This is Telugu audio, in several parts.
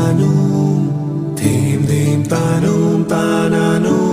pananum, dim dim panum pananum.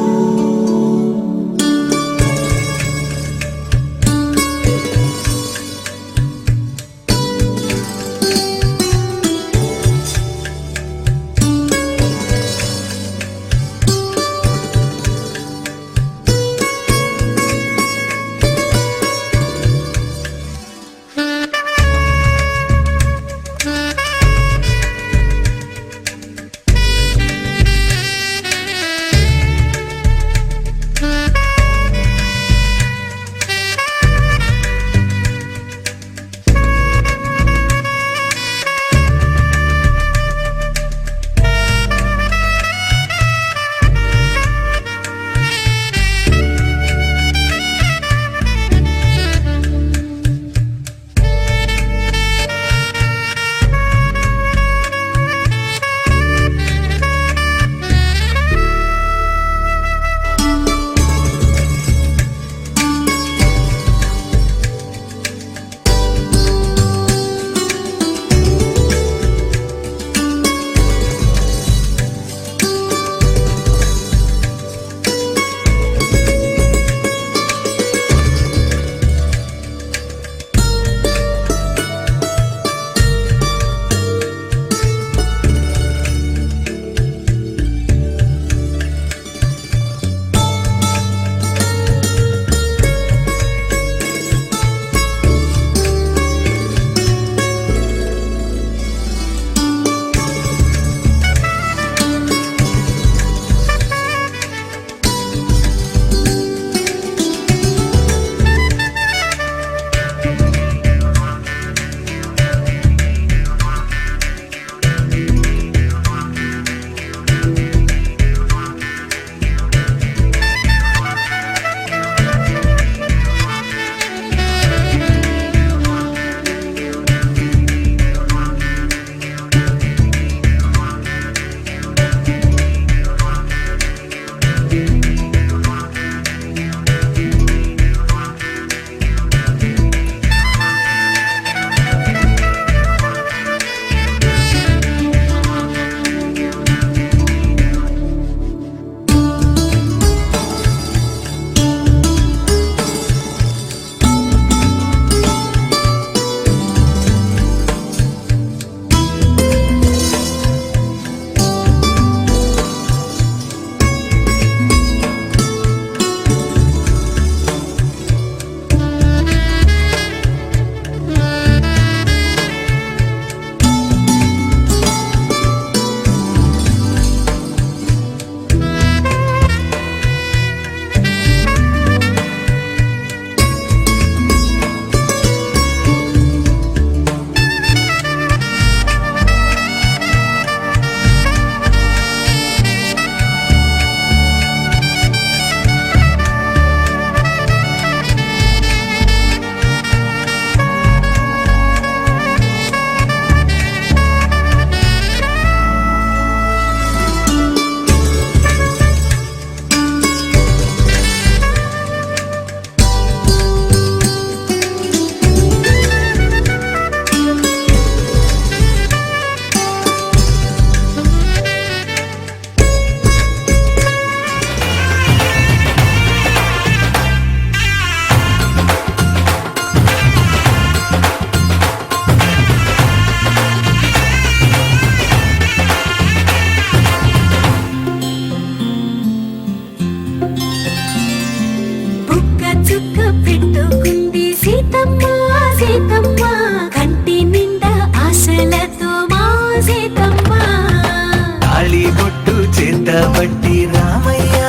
పట్టి రామయ్య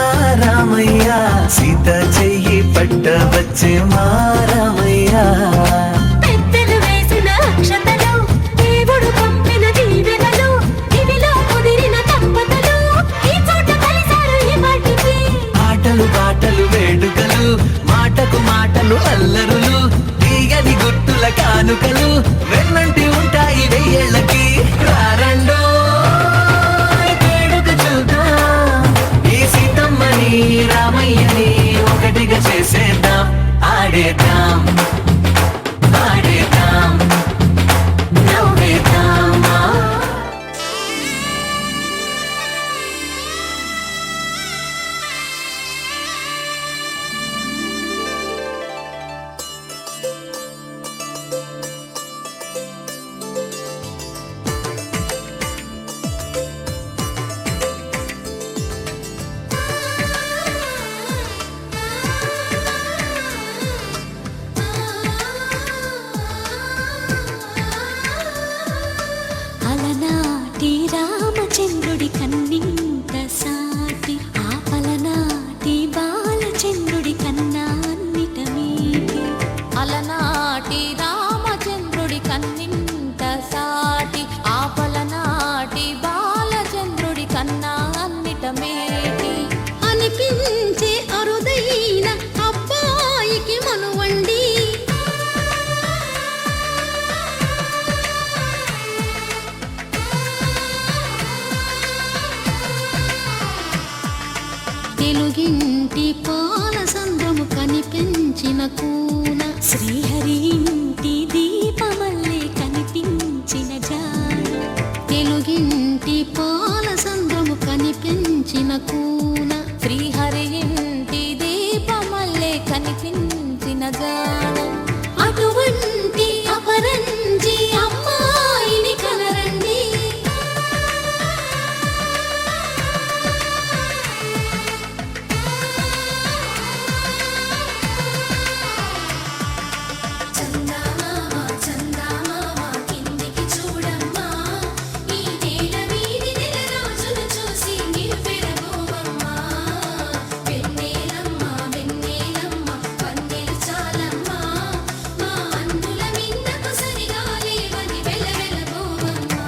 రామయ్య సీత చెయ్యి పట్ట వచ్చే మా రామయ్య పెద్దలు వేసిన అక్షతలు దేవుడు పంపిన దీవెనలు ఇవిలో కుదిరిన దంపతులు ఈ చోట కలిసారు ఈ మాటికి ఆటలు పాటలు వేడుకలు మాటకు మాటలు అల్లరులు తీయని గుట్టుల కానుకలు వెన్నంటి ఉంటాయి వెయ్యేళ్ళకి రారండో రామయ్యని ఒకటిగా చేసేద్దాం ఆడేద్దాం ఆడేద్దాం నవ్వేద్దామా తెలుగింటి పాల సంద్రము కనిపించిన కూన శ్రీహరి ఇంటి దీపమల్లే కనిపించిన జాన తెలుగింటి పాల సంద్రము కనిపించిన కూన శ్రీహరి ఇంటి దీపమల్లే కనిపించిన జాన అటువంటి అపరంజి అమ్మాయిని కనరండి చందమామ చందమామ కిందికి చూడమ్మా ఈ నేల మీది నెల రోజులు చూసి నివ్వెరబోవమ్మా వెన్నెలమ్మ వెన్నెలమ్మ పన్నెలు చాలమ్మా మా అందుల మిన్నకు సరిగా లేవని వెలవెలబోవమ్మా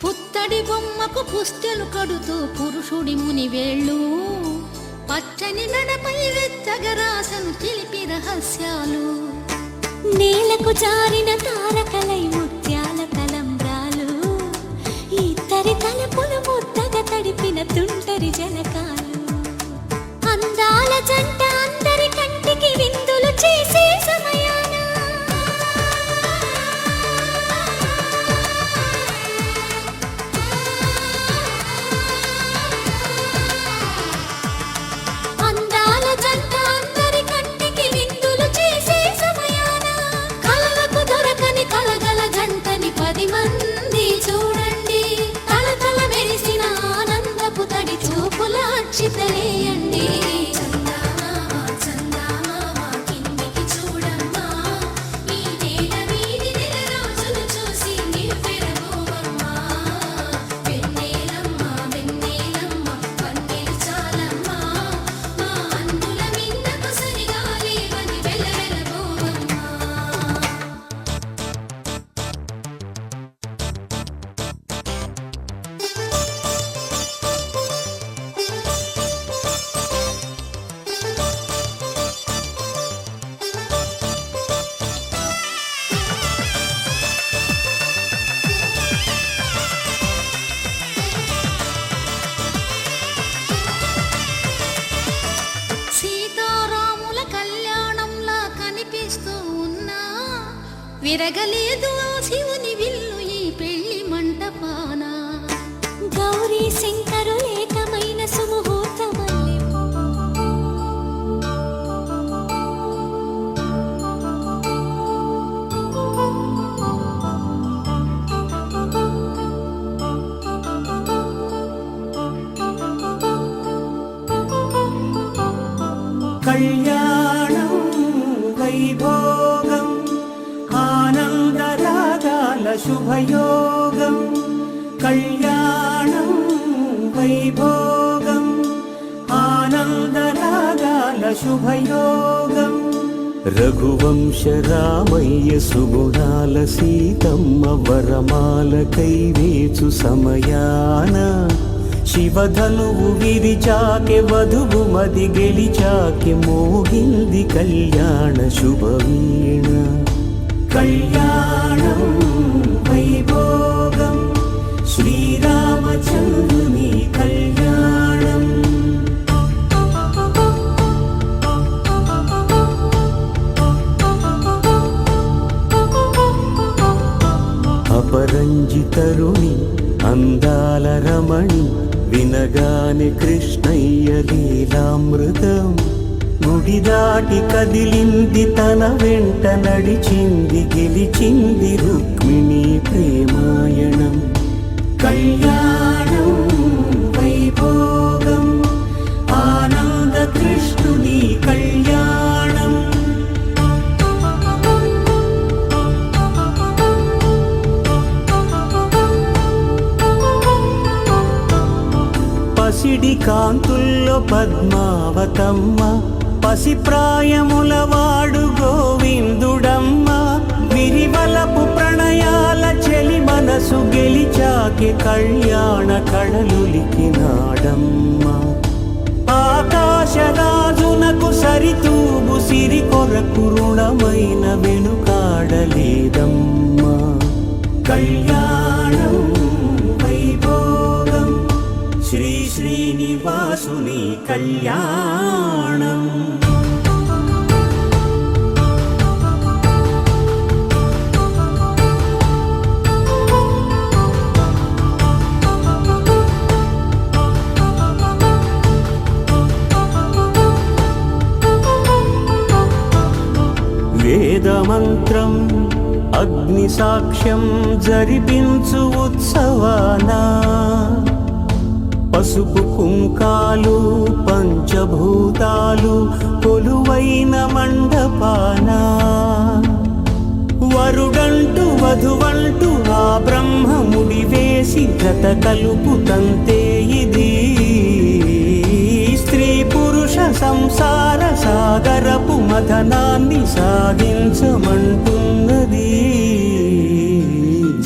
పుత్తడి బొమ్మకు పుస్తెలు కడుతూ పురుషుడి ముని వేళ్ళు పచ్చని నడపై వెచ్చగరాసను చిలిపి రహస్యాలు నేలకు జారిన తారకలై ముత్యాల తలంబ్రాలు ఇద్దరి తలపులు ముద్దగా తడిపిన తుంటరి జలకాలు అందాల జంట అందరి కంటికి విందులు చేసే సమయాన అందాల జంట అందరి కంటికి విందులు చేసే సమయాన కలలకు దొరకని కలగల జంటని 10 మంది చూడండి తలతల మెరిసిన ఆనందపు తడి చూపుల అక్షితలేయండి చందమామ చందమామ కిందికి చూడమ్మా ఈ నేల మీది నెల రోజులు చూసి నివ్వెరబోవమ్మా వెన్నెలమ్మ వెన్నెలమ్మ పన్నెలు చాలమ్మా మా అందుల మిన్నకు సరిగా లేవని వెలవెలబోవమ్మా సీతారాముల కళ్యాణంలా కనిపిస్తూ ఉన్నా విరగలేదు ఆ శివుని విల్లు ఈ పెళ్లి మంటపాన గౌరీ శంకరు ఏకమైన సుముహూర్తమల్లె కళ్యాణం వైభోగం ఆనందరాగాల శుభయోగం కళ్యాణం వైభోగం ఆనందరాగాల శుభయోగం రఘువంశ రామయ్య సుగుణాల సీతమ్మ వరమాల కైవేచు సమయాన శివధనువు విరిచాకె వధువు మది గెలిచాకె మోగింది కళ్యాణ శుభవీణ కళ్యాణం వైభోగం శ్రీరామచంద్రుని కళ్యాణం అపరంజి తరుణి అందాల రమణి వినగానే కృష్ణయ్య లీలామృతం గుడి దాటి కదిలింది తన వెంట నడిచింది గెలిచింది రుక్మిణి ప్రేమాయణం కళ్యాణం వైభోగం ఆనంద కృష్ణుని కళ్యాణం పసిడి కాంతుల్లో పద్మావతమ్మ పసిప్రాయముల వాడు గోవిందుడమ్మ విరివలపు ప్రణయాల చెలి మనసు గెలిచాకే కళ్యాణ కళలులికినాడమ్మ ఆకాశరాజునకు సరితూగు సిరి కొరకు రుణమైన వెనుకాడలేదమ్మా కళ్యాణం వైభోగం శ్రీ శ్రీనివాసుని కళ్యాణం వేదమంత్రం అగ్ని సాక్ష్యం జరిపించు ఉత్సవాన పసుపు కుంకాలు పంచభూతాలు కొలువైన మండపాన వరుడంటూ వధువంటూ ఆ బ్రహ్మముడి వేసి జత కలుపుతంతే ఇది స్త్రీ పురుష సంసార సాగరపు మథనాన్ని సాగించమంటున్నది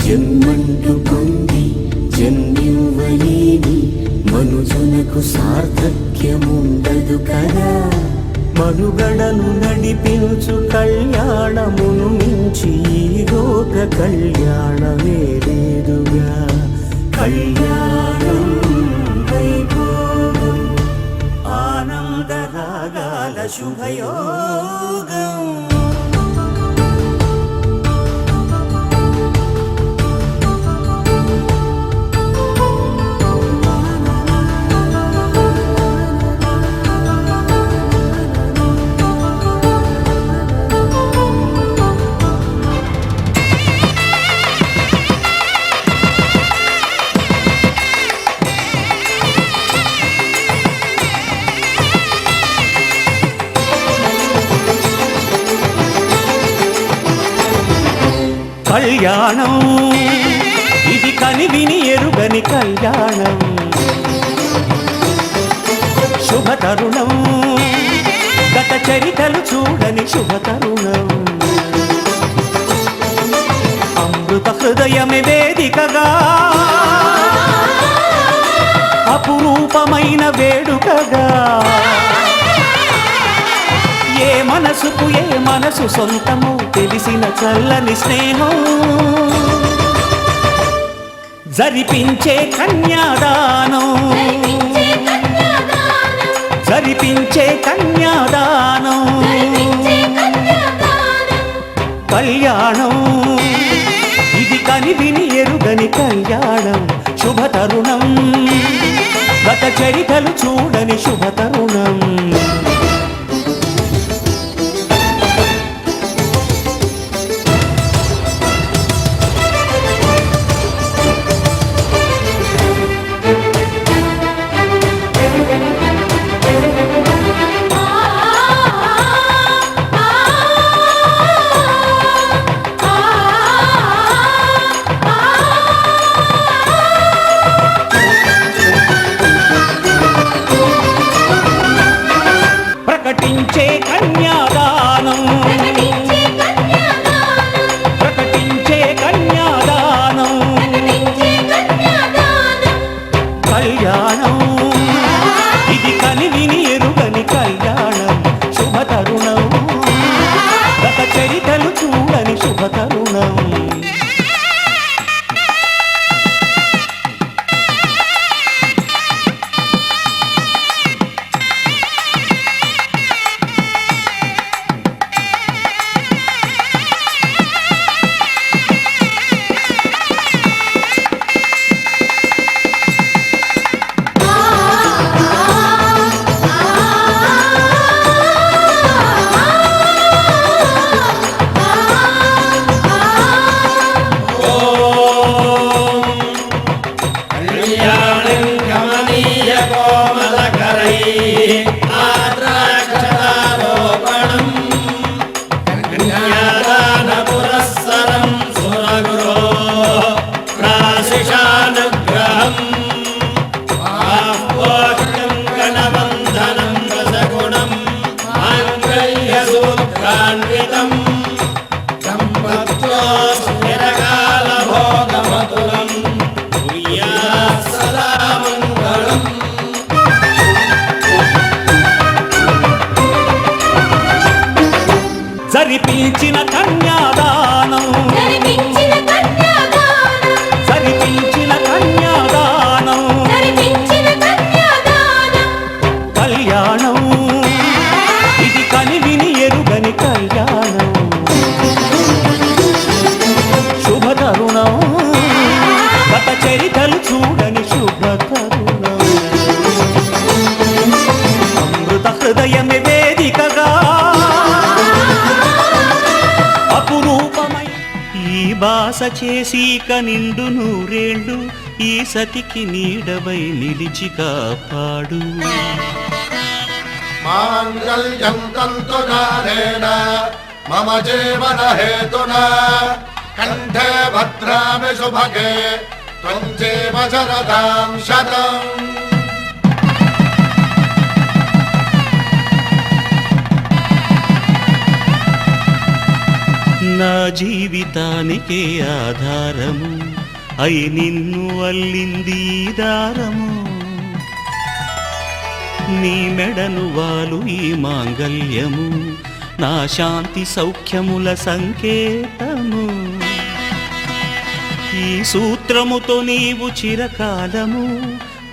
జన్మంటూ పొంది జన్మివ్వలేని మనుజునకు సార్థక్యముండదు కదా మనుగడను నడిపించు కళ్యాణమును మించి ఈ లోక కళ్యాణమే లేదుగా కళ్యాణం వైభోగం ఆనందరాగాల శుభయోగం కళ్యాణం ఇది కనివిని ఎరుగని కళ్యాణం శుభతరుణం గత చరితలు చూడని శుభతరుణం అమృత హృదయమే వేదికగా అపురూపమైన వేడుకగా ఏ మనసుకు ఏ మనసు సొంతము తెలిసిన చల్లని స్నేహం జరిపించే కన్యాదానం జరిపించే కన్యాదానం కళ్యాణం ఇది కనివిని ఎరుగని కళ్యాణం శుభతరుణం గత చరితలు చూడని శుభతరుణం సరిపించిన కన్యాదానం జరిపించిన కన్యాదానం సరిపించిన కన్యాదానం జరిపించిన కన్యాదానం కళ్యాణం ఇది కనివిని ఎరుగని కళ్యాణం శుభతరుణం గత చరితలు చూడని శుభతరుణం అమృత హృదయమే వేదికగా అపురూపమై ఈ బాస చేసి కనిండు నూరేళ్ళు ఈ సతికి నీడవై నిలిచి కాపాడు మాంగళ్యం తంతునానేన మమ జీవన హేతునా కంఠే భద్రామి శుభగే త్వం జీవ శరదాం శతం. నా జీవితానికే ఆధారము అయి నిన్ను అల్లింది ఈ దారము నీ మెడను వాలు ఈ మాంగల్యము నా శాంతి సౌఖ్యముల సంకేతము ఈ సూత్రముతో నీవు చిరకాలము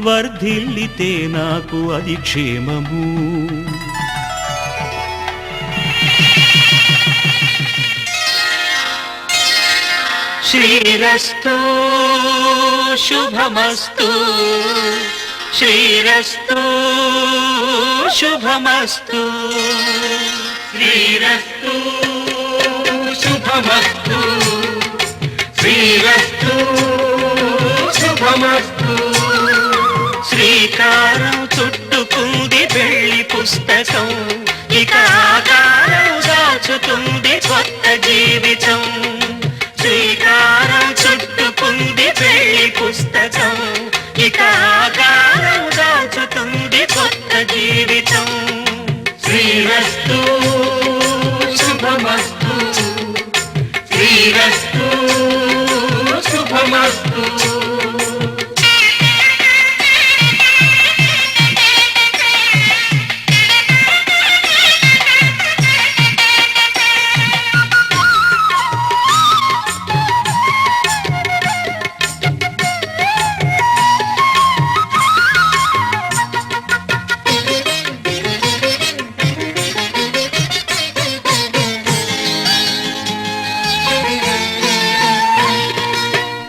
వర్ధిల్లితే నాకు అది క్షేమము శ్రీరస్తు శుభమస్తు శ్రీరస్తు శుభమస్తు శ్రీరస్తు శుభమస్తు శ్రీరస్తు శుభమస్తు శ్రీకారం చుట్టుకుంది పెళ్లి పుస్తకం ఇక ఆకారం దాచుతుంది కొత్త జీవితం శ్రీకారం చుట్టుకుంది పెళ్లి పుస్తకం ఇక ఆకారం దాచుతుంది కొత్త జీవితం శ్రీరస్తు శుభమస్తు శ్రీరస్తు శుభమస్తు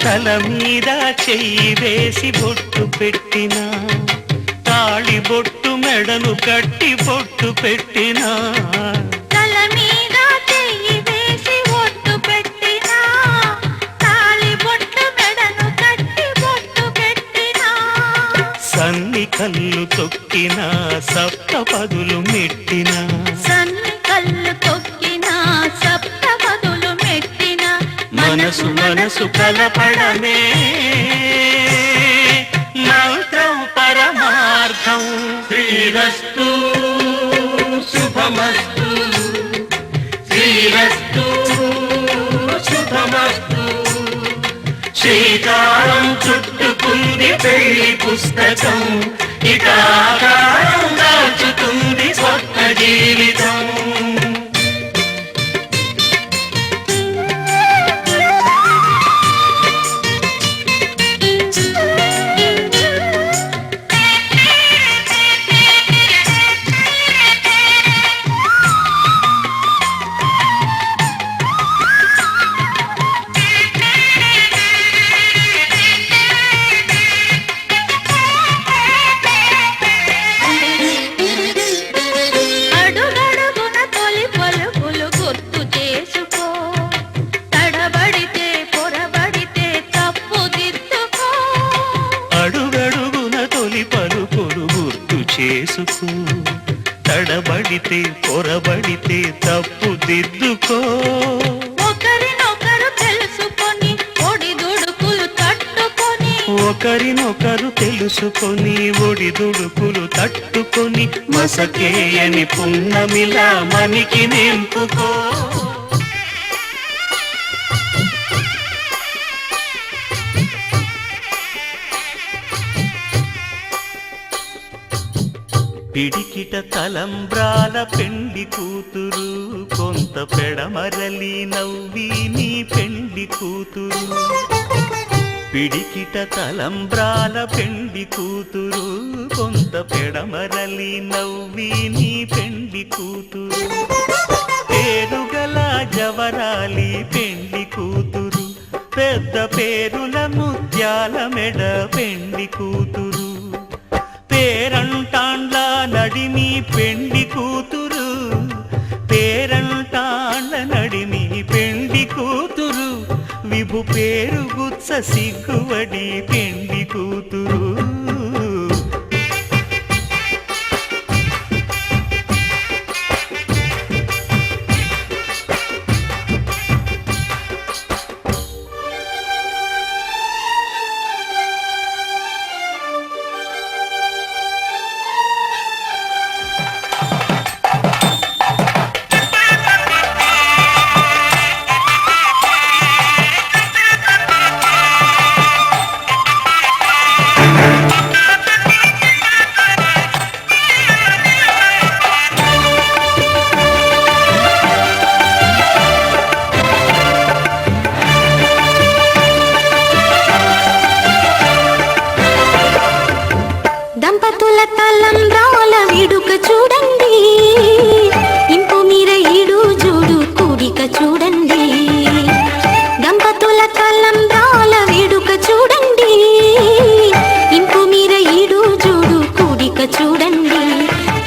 తల మీద చెయ్యి వేసి బొట్టు పెట్టిన తాళి బొట్టు మెడను కట్టి బొట్టు పెట్టిన తల మీద చెయ్యి వేసి ఒట్టు పెట్టినా తాళి బొట్టు మెడను కట్టి బొట్టు పెట్టినా సన్ని కళ్ళు తొక్కిన సప్త పదులు మెట్టిన సన్ని కళ్ళు తొక్కినా సప్త పదులు మెట్టినా మనసు మనసు కలపడమే మంత్రం పరమార్థం శ్రీరస్తు శుభమస్తు శ్రీరస్తు శుభమస్తు శ్రీకారం చుట్టుకుంది పెళ్లి పుస్తకం ఇక ఆకారం దాచుతుంది కొత్త జీవితం అడుగడుగున తొలి పలుకులు గుర్తు చేసుకో తడబడితే పొరబడితే తప్పు దిద్దుకో అడుగడుగున తొలి పలుకులు గుర్తు చేసుకో తడబడితే పొరబడితే తప్పు దిద్దుకో ఒకరినొకరు తెలుసుకొని ఒడిదుడుకులు తట్టుకొని ఒకరినొకరు తెలుసుకొని ఒడిదుడుకులు తట్టుకొని మసకేయని పున్నమిలా మనికి నింపుకో పిడికిట తలంబ్రాల పెండి కూతురు కొంత పెడమరలి నవ్వి నీ పెండి కూతురు పిడికిట తలంబ్రాల పెండి కూతురు కొంత పెడమరలి నవ్వి నీ పెండి కూతురు పేరుగల జవరాలి పెండి కూతురు పెద్ద పేరుల ముత్యాల మెడ పెండి కూతురు పేరంటాండ్ల నడిమి పెండి కూతురు పేరంటాండ్ల నడిమి పెండి కూతురు విభు పేరు గుత్స సిగ్గువడి పెండి కూతురు దంపతుల తలంబ్రాల వేడుక చూడండి ఇంపు మీర ఈడు జోడు కూడిక చూడండి దంపతుల తలంబ్రాల వేడుక చూడండి ఇంపు మీర ఈడు జోడు కూడిక చూడండి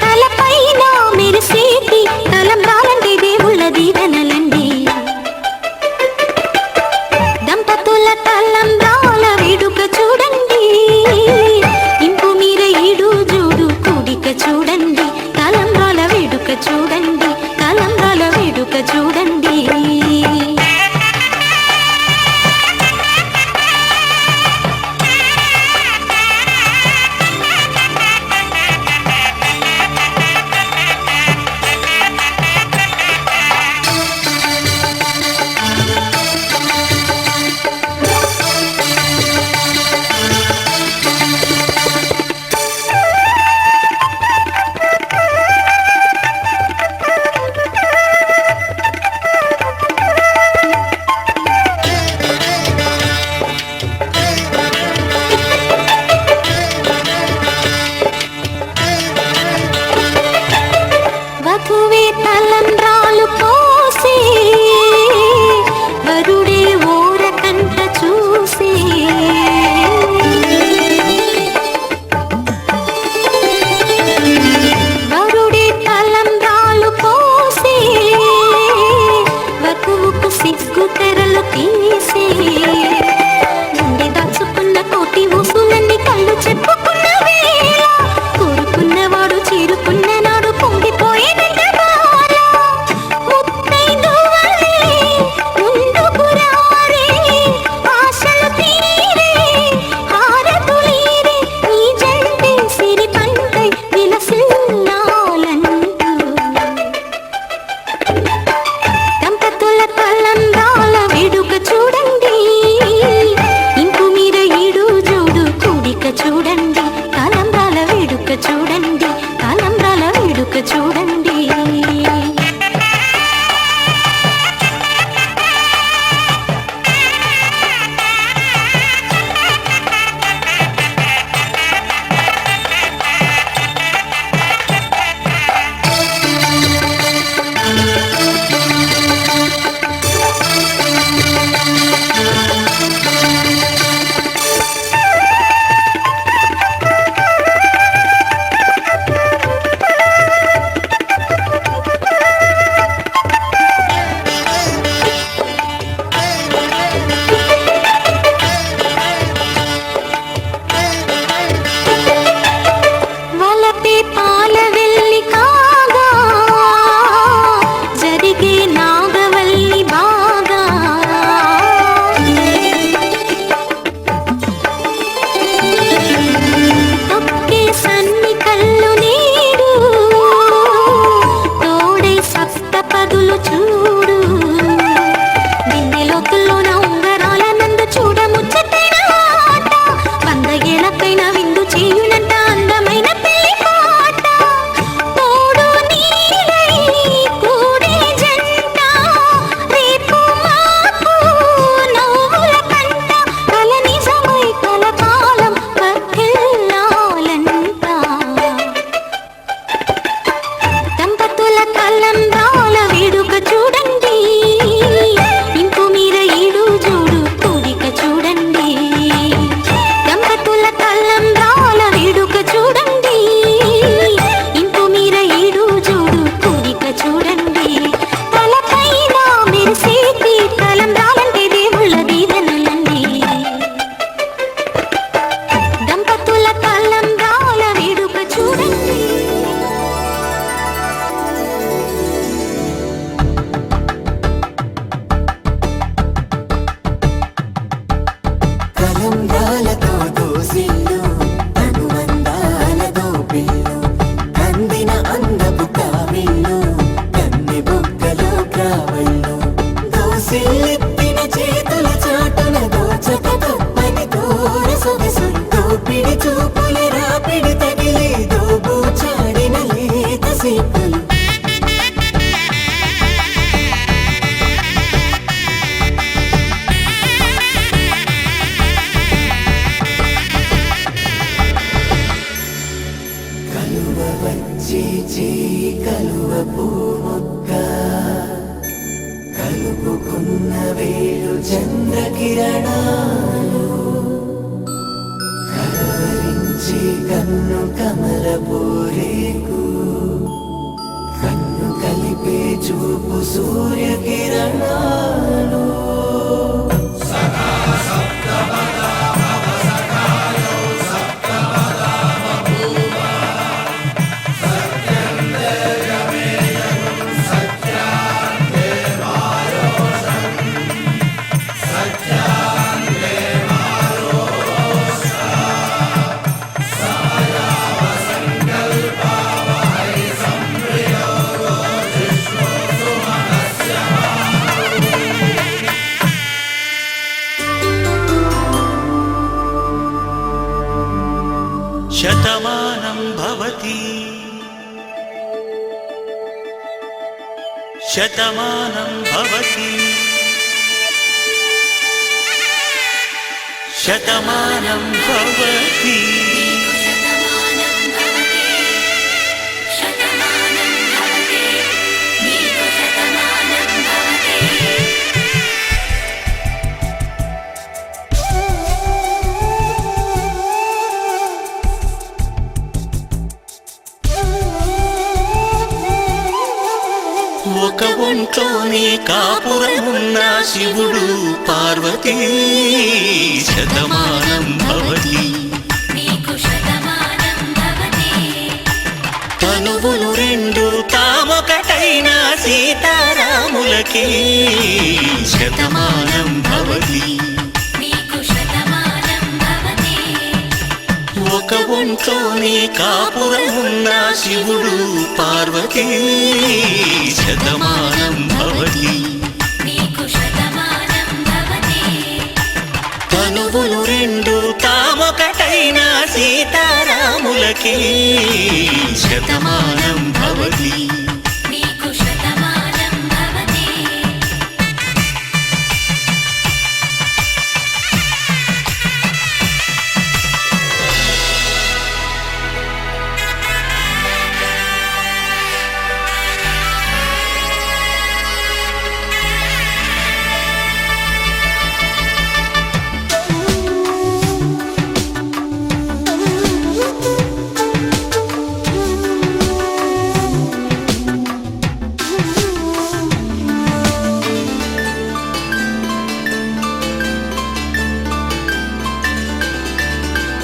తలపైన మెరిసేటి తలంబ్రాలంటే దేవుళ్ళ దీవెనలండి దంపతుల తలంబ్రాల వేడుక చూడండి ఇంపు మీర ఈడు జోడు కూడిక చూడండి తలంబ్రాల వేడుక చూడండి తలంబ్రాల వేడుక చూడండి తలంబ్రాలతో దోసిల్లు అనుబంధాలతో పిల్లు అందిన అందపు కావిల్లు కన్నె బుగ్గలో గ్రావెల్లు దోసిల్లెత్తిన చేతుల చాటున దోచక తప్పని దూర సొగసులు దోపిడి చూపుల రాపిడి తగిలి దోబూచాడిన లేత సీపులు కలువ పూమొక్క కలుపుకున్న వేలు చంద్రకిరణాలు కలవరించి కన్ను కమల పూరేకు కన్ను కలిపే చూపు సూర్యకిరణాలు శతమానం భవతి శతమానం భవతి శతమానం భవతి ఒక ఒంట్లోనే కాపురమున్న శివుడు పార్వతీ శతమానం భవతి తనువులు రెండు తామొకటైన సీతారాములకి శతమానం భవతి ఒక ఒంట్లోనే కాపురమున్న శివుడు పార్వతీ శతమానం భవతి తనువులు రెండు తామొకటైన సీతారాములకి శతమానం భవతి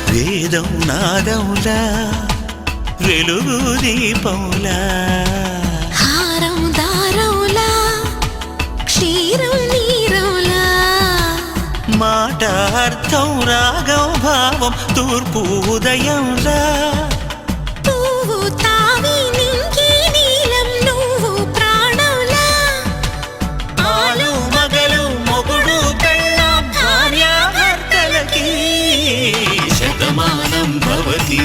వేదం నాదములా వెలుగు దీపములా హారం దారములా క్షీరం నీరములా మాట అర్థం రాగం భావం తూర్పు ఉదయంలా పువ్వు తావి నింగి నీలం నువ్వు ప్రాణంలా ఆలు మగలు మొగుడు పెళ్ళాం భార్యాభర్తలకి శతమానం భవతి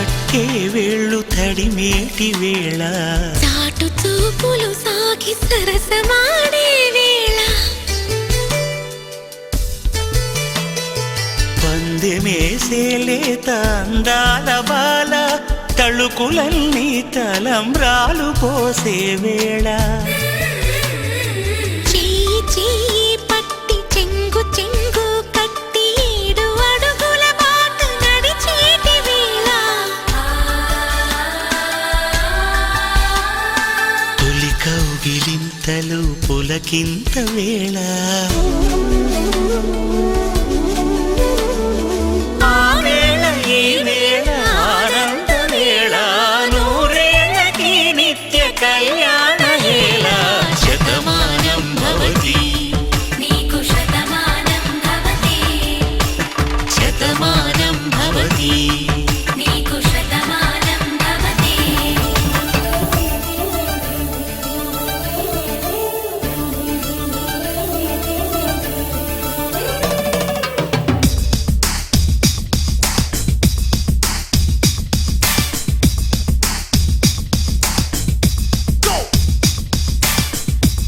తట్టే వేళ్ళు తడిమేటి వేళ చాటు చూపులు సాగి సరసమాడే వేళ పందెమేసేలేత అందాల బాల తళుకులన్నీ తలంబ్రాలు పోసే వేళ చెయ్యి చెయ్యి పట్టి చెంగు చెంగు కట్టి 7 అడుగుల బాట నడిచేటి వేళ తొలి కౌగిలింతలు పులకింత వేళ ఆ వేళ ఈ వేళ ఆనంద వేళ నూరేళ్ళకి నిత్య కళ్యాణ వేళ శతమానం భవతి నీకు శతమానం భవతి శతమానం భవతి నీకు శతమానం భవతి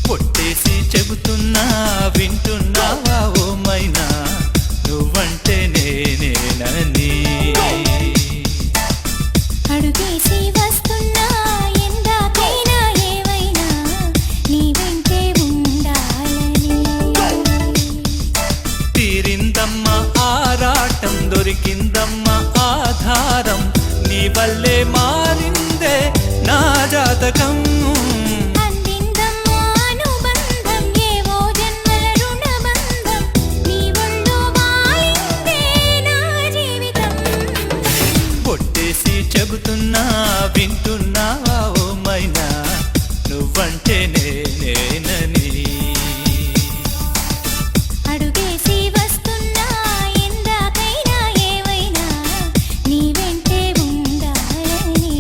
కొట్టేసి చెబుతున్నా వింటున్నావా ఓ మైనా నువ్వంటే నేనేనని అడుగేసి వస్తున్నా ఎందాకైనా ఏవైనా నీ వెంటే ఉండాలని తీరిందమ్మా ఆరాటం దొరికిందమ్మా ఆధారం నీ వల్లే మారిందే నా జాతకం అందిందమ్మా అనుబంధం ఏవో జన్మల రుణబంధం నీ ఒళ్ళో వాలిందే నా జీవితం కొట్టేసి చెబుతున్నా వింటున్నావా ఓ మైనా నువ్వంటే నేనేనని అడుగేసి వస్తున్నా ఎందాకైనా ఏవైనా నీ వెంటే ఉండాలని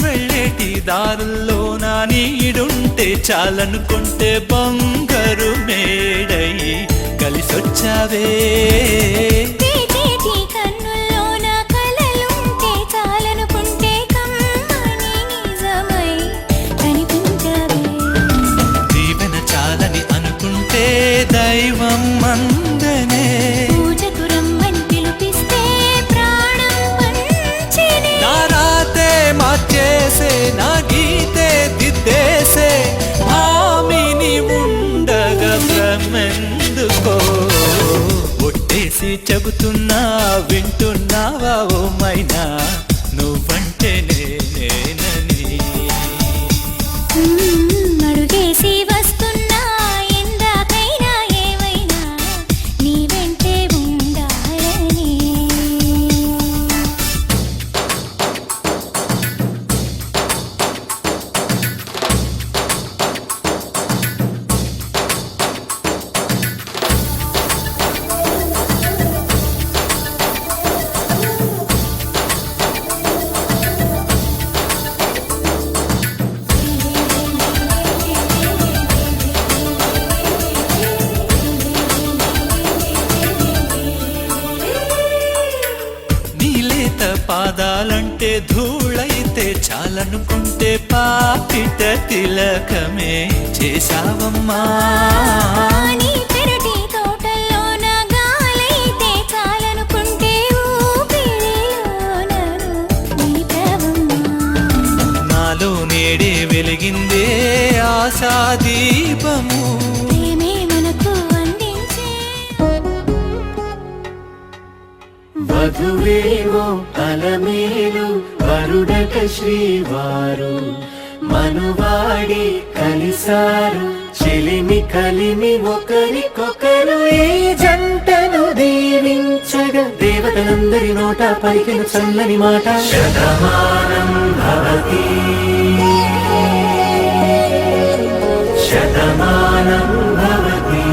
వెళ్ళేటి దారుల్లో నా నీడుంటే చాలనుకుంటే బంగారు మేడై కలిసొచ్చావే తేటేటి కన్నుల్లో నా కలలుంటే చాలనుకుంటే కమ్మని నిజమై కనిపించవే దీవెన చాలని అనుకుంటే దైవం మందనే పూజకు రమ్మని పిలిపిస్తే ప్రాణం పంచెనే నా రాతే మార్చేసే నా గీతే దిద్దేసే హామీని ఉండగా భ్రమెందుకో ఒట్టేసి చెబుతున్నా వింటున్నావా ఓ మైనా నువ్వంటే నేనేనని అడుగేసి వస్తున్నా ఎందాకైనా ఏవైనా నీ వెంటే ఉండాలని నీలేత పాదాలంటే ధూళైతే చాలనుకుంటే పాపిట తిలకమే చేశావమ్మా నీ పెరటి తోటల్లో నా గాలైతే చాలనుకుంటే ఊపిరిలో నన్ను నిలిపావమ్మా నాలో నేడే వెలిగిందే ఆశా దీపము ప్రేమే మనకు అందించే వధువేమో అలమేలు వరుడట శ్రీవారు మనువాడి కలిసారు చెలిమి కలిమి ఒకరికొకరు ఈ జంటను దీవించగా దేవతలందరి నోట పలికిన చల్లని మాట శతమానం భవతి శతమానం భవతి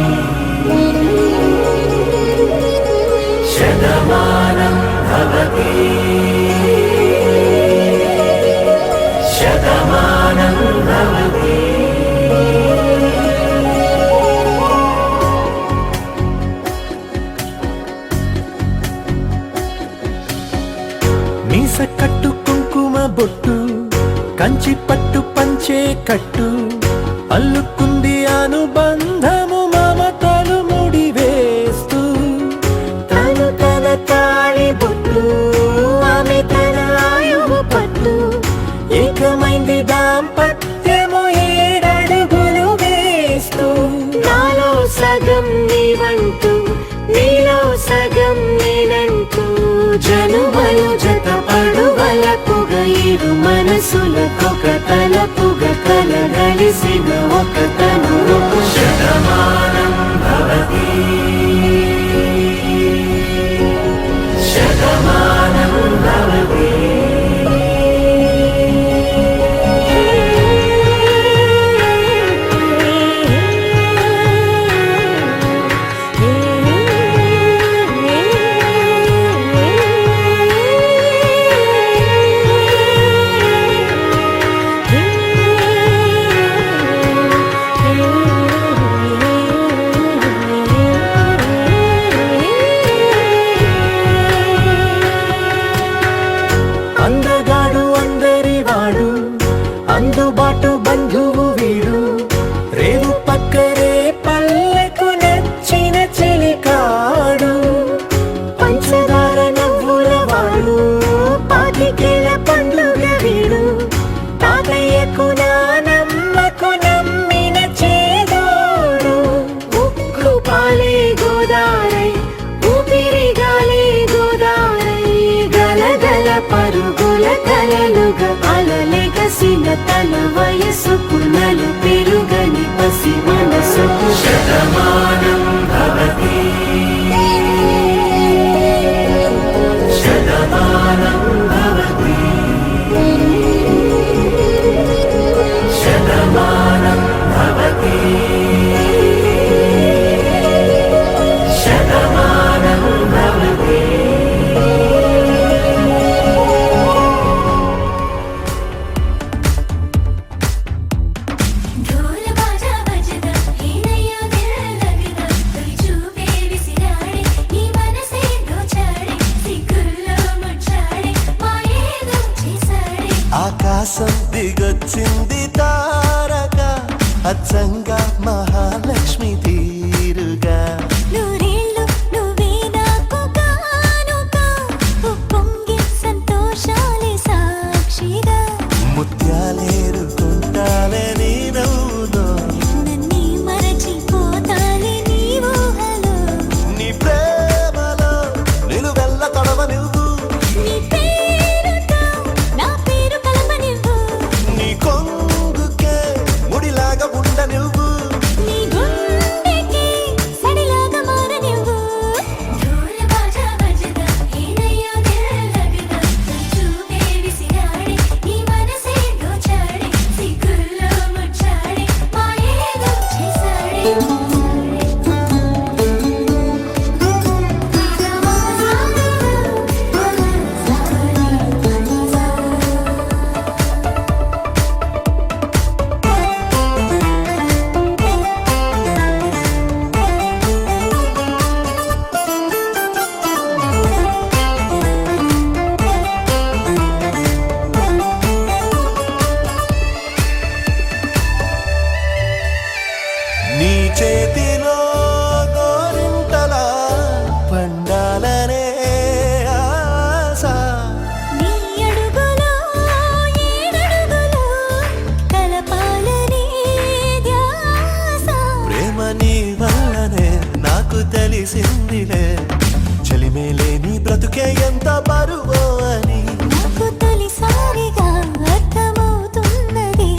శతమానం భవతి శతమానం భవతి. మీస కట్టు కుంకుమ బొట్టు కంచి పట్టు పంచే కట్టు అల్లుకుంది అనుబంధము మమతలు ముడివేస్తూ తను తన తాళి బొట్టు ఆమె తన ఆయువు పట్టు ఏకమైంది దాంపత్యము 7 అడుగులు వేస్తూ నాలో సగం నీవంటూ నీలో సగం నేనంటూ జనుమలు జత పడువలపుగ ఇరు మనసులకొక తలపుగ కలగలిసిన ఒక తను శతమానం భవతి శతమానం భవతి. అందగాడు అందరివాడు అందుబాటు బంధువు వీడు రేవు పక్కరే పల్లెకు నచ్చిన చెలికాడు పంచదార నవ్వుల వాడు పాతికేల పండుగ వీడు తాతయ్యకు నానమ్మకు నమ్మిన చేదోడు ఉక్కు పాలే గోదారై ఊపిరి గాలే గోదారై గలగల పరుగుల కలలుగా అలలెగసిన తన వయసుకు నలు పెరుగని పసి మనసుకు శతమానం భవతి శతమానం భవతి శతమానం భవతి శతమానం భవతి. ढोल बाजा बजदा हेनయ్యో దిల్ लगदा తొలి చూపే విసిరాడే నీ మనసే దోచాడే సిగ్గుల్లో ముచ్చాడే మాయేదో చేసాడే ఆకాశం దిగొచ్చింది తారక అచ్చంగా మహాలక్ష్మి తీరుగా నూరేళ్ళు నువ్వే నాకు కానుక ఉప్పొంగే సంతోషాలే సాక్షిగా ముత్యాలేరుకుంటాలే నీ నవ్వులో నన్నే మరచిపోతాలే నీ ఊహలో నీ ప్రేమలో నిలువెల్ల తడవ నువ్వు నీ పేరుతో నా పేరు కలపనివ్వు నీ కొంగుకే ముడిలాగా ఉండ నువ్వు నీ గుండెకి సడిలాగా మారనివ్వు ढोल बाजा बजदा हेनయ్యో దిల్ लगदा చూపే విసిరాడే నీ మనసే దోచాడే సిగ్గుల్లో ముచ్చాడే మాయేదో చేసాడే నీ చేతిలో గోరింటలా పండాలనే ఆశ నీ అడుగులో ఏడడుగులో కలపాలనే ధ్యాస ప్రేమ నీ వల్లనే నాకు తెలిసిందిలే చెలిమేలే నీ బ్రతుకే ఎంత బరువో అని నాకు తొలిసారిగా అర్థమవుతున్నది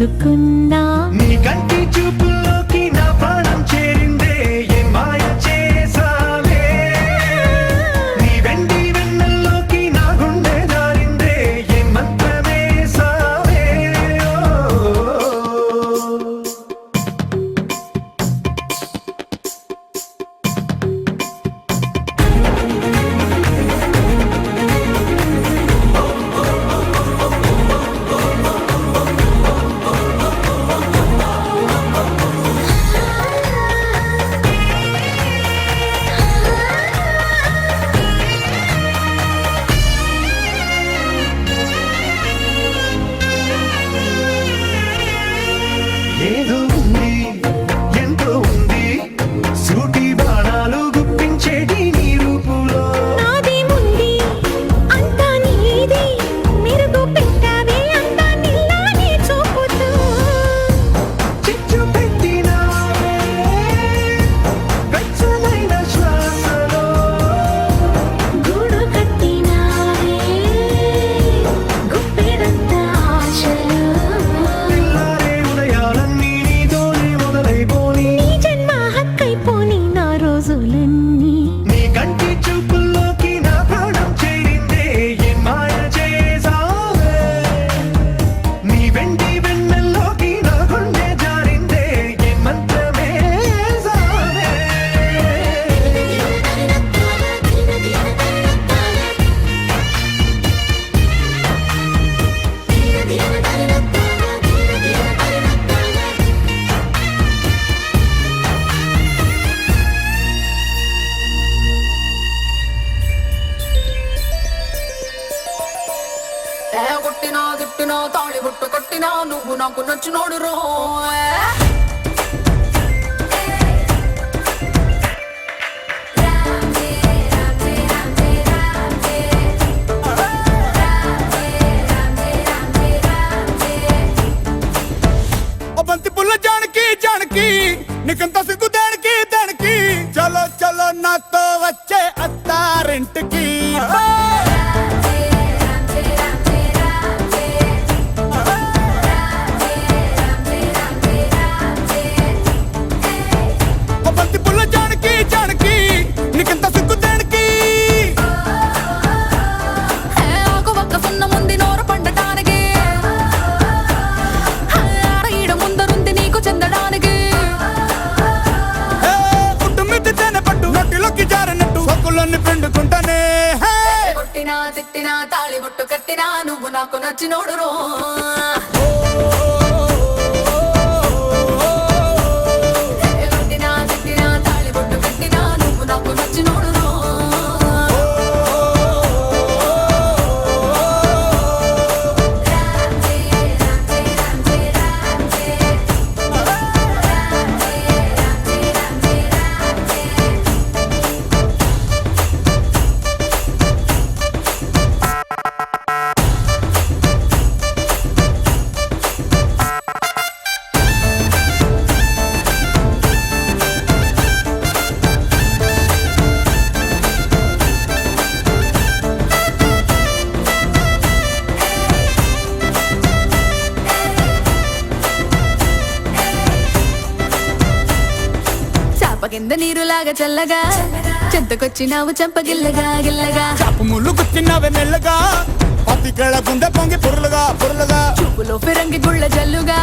తెలుసుకున్నా నీ కంటి చూపుల్లోకి నా ప్రాణం చేరిందే ఏ మాయ చేసావే నీ వెండి వెన్నెల్లోకి నా గుండె జారిందే ఏ మంత్రమేసావే ఏదో ఉంది ఎంతో ఉంది సూటి బాణాలు గుప్పించేటి నీ రూపులో నాది ముంది అంతా నీది మెరుగు పెట్టావే అంతా నిల్లానే చూపుతూ చిచ్చు పెట్టినావే వెచ్చనైన శ్వాసలో గూడు కట్టినావే గుప్పెడంత ఆశలు తెల్లారే ఉదయాలన్నీ నీతోనే మొదలైపోని నీ జన్మ హక్కైపోని నా రోజులన్నీ నీ కంటి చూపుల్లోకి నా ప్రాణం చేరిందే ఏ మాయ చేసావే నీ వెండి వెన్నెల్లోకి నా గుండె జారిందే ఏ మంత్రమేసావే కొట్టినా తిట్టినా తాళి బుట్టు కొట్టినా నువ్వు నాకు నచ్చినోడు రో బంతి పుల్ల జానకి జానకి నీకంత సిగ్గు దానికి దానికి చలో చలో నాతో వచ్చే అత్తారింటికి బంతి పుల్ల జానకి జానకి నీకంత సిగ్గు దానికి ఆకు ఒక్క సున్న ముందు నోరు పండటానికి ఆడ ఈడ ముందరుంది నీకు చెందడానికి పుట్టు మిద్ది తేనె పట్టు నొట్టిలోకి జారినట్టు సొక్కులన్నీ పిండుకుంటానే కొట్టినా తిట్టినా తాళి బుట్టు కట్టినా నువ్వు నాకు నచ్చినోడు రో కొట్టినా తిట్టినా తాళి బుట్టు కట్టినా నువ్వు నాకు నచ్చినోడు రో చాప కింద నీరులాగా చల్లగా చెంతకొచ్చినావు చంపగిల్లగా గిల్లగా చాపు ముళ్ళు కూర్చున్నావే మెల్లగా పత్తికేళ గుండె పొంగి పొరులుగా పొరులుగా చూపులో ఫిరంగి గుళ్ళ జల్లుగా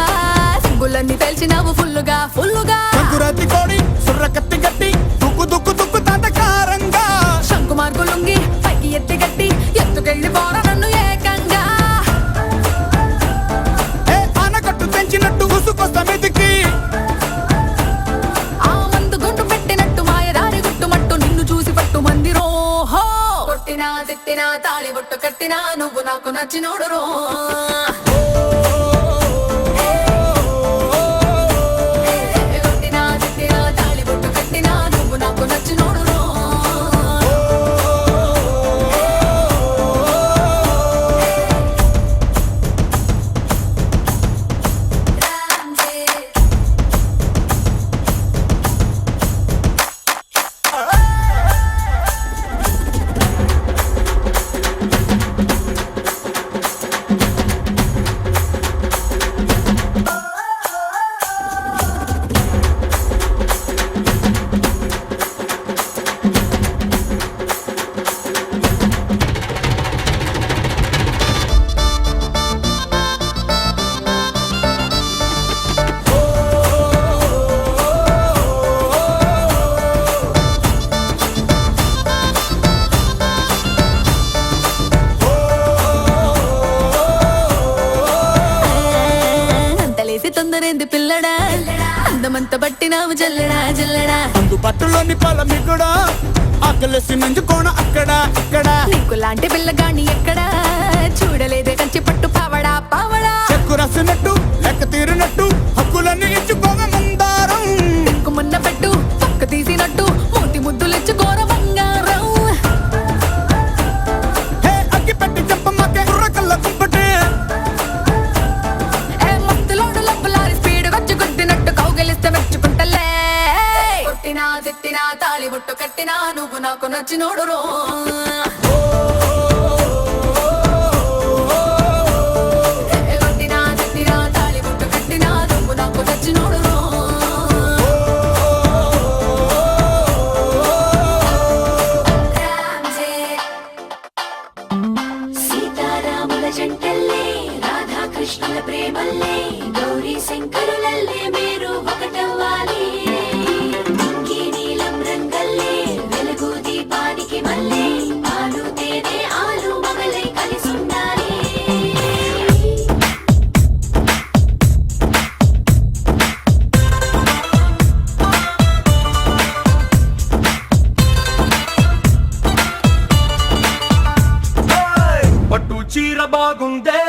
సింగులన్నీ తెలిసినావు ఫుల్లుగా ఫుల్లుగా సంకురాతి కోడి సుర్ర కత్తి గట్టి దుక్కు దుక్కు దుక్కు తాతకారంగా శంకు మార్కు లుంగి పైకి ఎత్తి గట్టి ఎత్తుకెళ్ళి పోర నన్ను ఏకంగా ఆనకట్టు తెంచినట్టు ఉసుకొస్తా మెతికి ఆ మందు గుండు పెట్టినట్టు మాయదారి గుట్టుమట్టు నిన్ను చూసి పట్టు మంది రోహో కొట్టినా తిట్టినా తాళి బొట్టు కట్టినా నువ్వు నాకు నచ్చినోడు రో కొట్టినా తిట్టినా తాళి బొట్టు కట్టినా నువ్వు నాకు నచ్చినోడు రో పిల్లడా అందమంత పట్టినావు జల్లడా జల్లడా అందు పట్టులోని పొల మిగుడా ఆకలేసి నంజుకోణ అక్కడ ఇక్కడ నీకు లాంటి పిల్లగాని ఎక్కడా చూడలేదే కంచి పట్టు పావడా పావడా చెక్కు రాసినట్టు లెక్క తీరినట్టు హక్కులన్నీ ఇచ్చుకోగ మందారం మున్న పెట్టు పక్క తీసినట్టు మూతి ముద్దులిచ్చుకోర బంగారం హే అగ్గి పెట్టి చెప్పమ్మకే కుర్రకల్ల కుంపటే ఏ మత్తులోడు లబ్బులారి స్పీడ్ వచ్చి గుద్దినట్టు కౌగిలిస్తే మెచ్చుకుంటలే కొట్టినా తిట్టినా తాళి బొట్టు కట్టినా నువ్వు నాకు నచ్చినోడు రో కొట్టినా తిట్టినా తాళి బొట్టు కట్టినా నువ్వు నాకు నచ్చినోడు రో సీతారాముల జంటల్లే రాధాకృష్ణుల ప్రేమల్లే గౌరీ శంకరులల్లే మీరు ఒకటవ్వాలి ఇంకీ నీలం రంగల్లే వెలుగు దీపానికి మళ్ళీ పాలు తేనె ఆలు మగలై కలిసుండాలి పట్టు చీర బాగుందే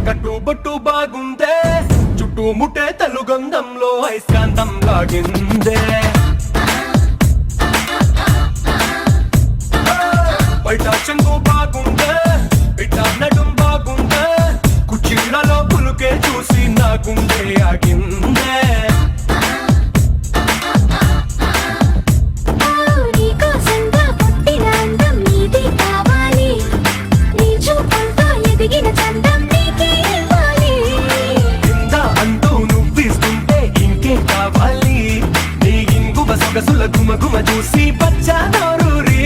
కట్టు బొట్టు బాగుందే చుట్టూ ముట్టే తెలుగంధంలో ఐస్కాంతం లాగిందే బయట చెంగు బాగుందే బిడ్డ నడుం బాగుందే కుర్చీలలో పులుకే చూసి నా గుండె ఆగిందే నీకోసంగా పుట్టిన అందం నీది కావాలి నీ చూపులతో ఎదిగిన చందం నీకే ఇవ్వాలి కింద అంటూ నువ్విస్తుంటే ఇంకే కావాలి నీ ఇంగువ సొగసుల గుమగుమ చూసి పచ్చానూరి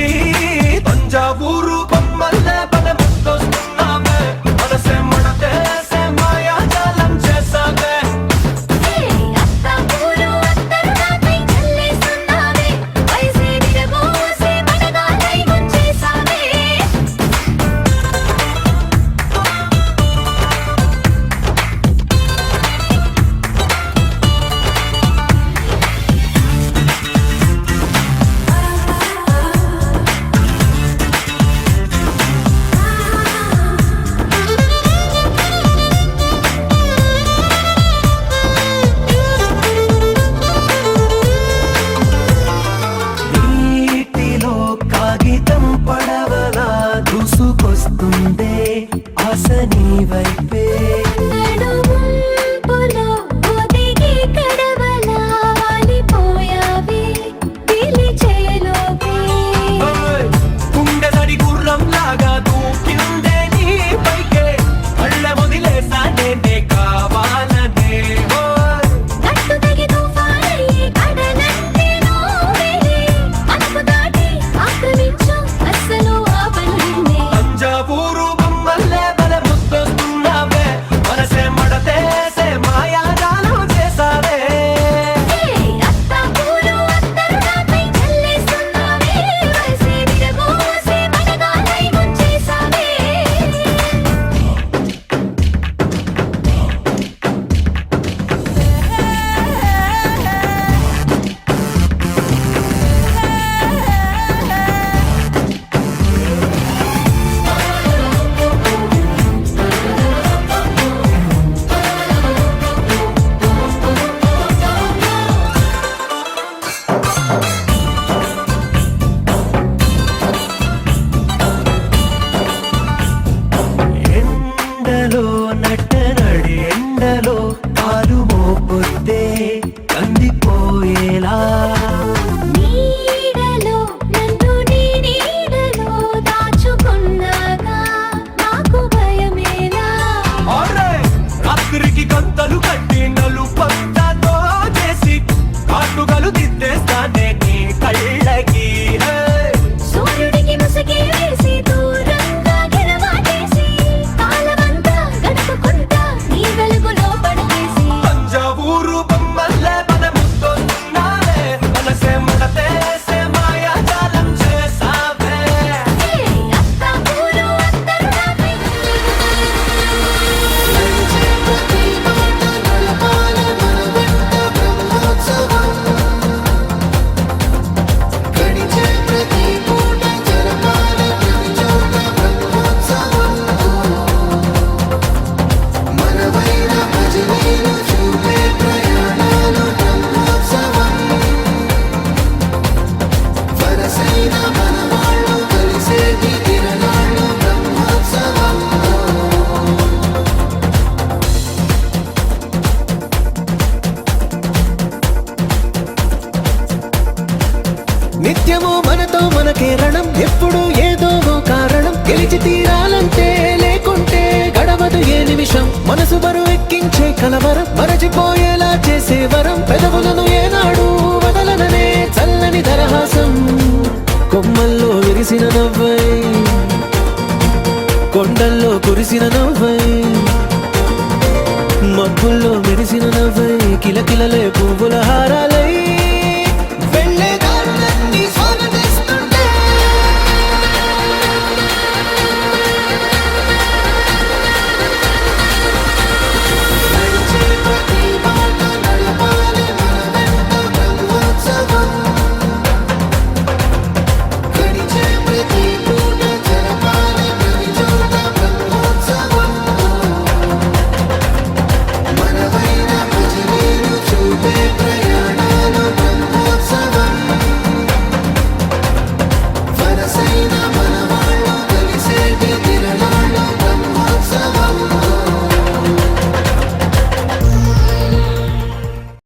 తంజావూరు బొమ్మల్లే బల ముద్దొస్తున్నావే మనసే మడతేసే మాయాజాలం చేసావే అత్తాపూరు అత్తరు నాపై చల్లేస్తున్నావే వయసే విరబోసే మనగాలై ముంచేసావే నీటిలో కాగితం పడవలా దూసుకొస్తుందే ఆశ నీ వైపే నడుముంపులో ఒదిగి కడవలా వాలిపోయావే పిలిచేలోపే ఓయ్! గుండె దడి గుర్రం లాగా దూకిందే నీ పైకే కళ్ళ వదిలేసానే నే కావాలనే ఓయ్! కట్టు తెగి తుఫానయ్యి కడలంటే నోవేలే మనకు దాటి ఆక్రమించు అస్సలు ఆపనుందే తంజావూరు బొమ్మల్లే బల ముద్దొస్తున్నావే మనసే మడతేసే మాయాజాలం చేసావే అత్తాపూరు అత్తరు నాపై చల్లేస్తున్నావే వయసే విరబోసే మనగాలై ముంచేసావే ఎండలో నట్టనడి ఎండలో పాలు మోపొద్దే కందిపోయేలా నీడలో నన్ను నీ నీడలో దాచుకున్నాగా నాకు భయమేలా రాత్రికి గంతలు కట్టి నలుపంతతో చేసి కాటుగలు దిద్దేస్తానే నీ కళ్ళకి హే! సూర్యుడికి ముసుగే వేసి దూరంగా గెలవాటేసి కాలమంతా గడుపుకుంటా నీ వెలుగులో పడవేసి తంజావూరు బొమ్మల్లే బల ముద్దొస్తున్నావే మనసే నిమిషం మనసు బరువు ఎక్కించే కలవరం మరచిపోయేలా చేసే వరం పెదవులను ఏనాడు వదలననే చల్లని దరహాసం కొమ్మల్లో విరిసిన నవ్వై కొండల్లో కురిసిన నవ్వై మబ్బుల్లో మెరిసిన నవ్వై కిలకిలలే పువ్వుల హారాలే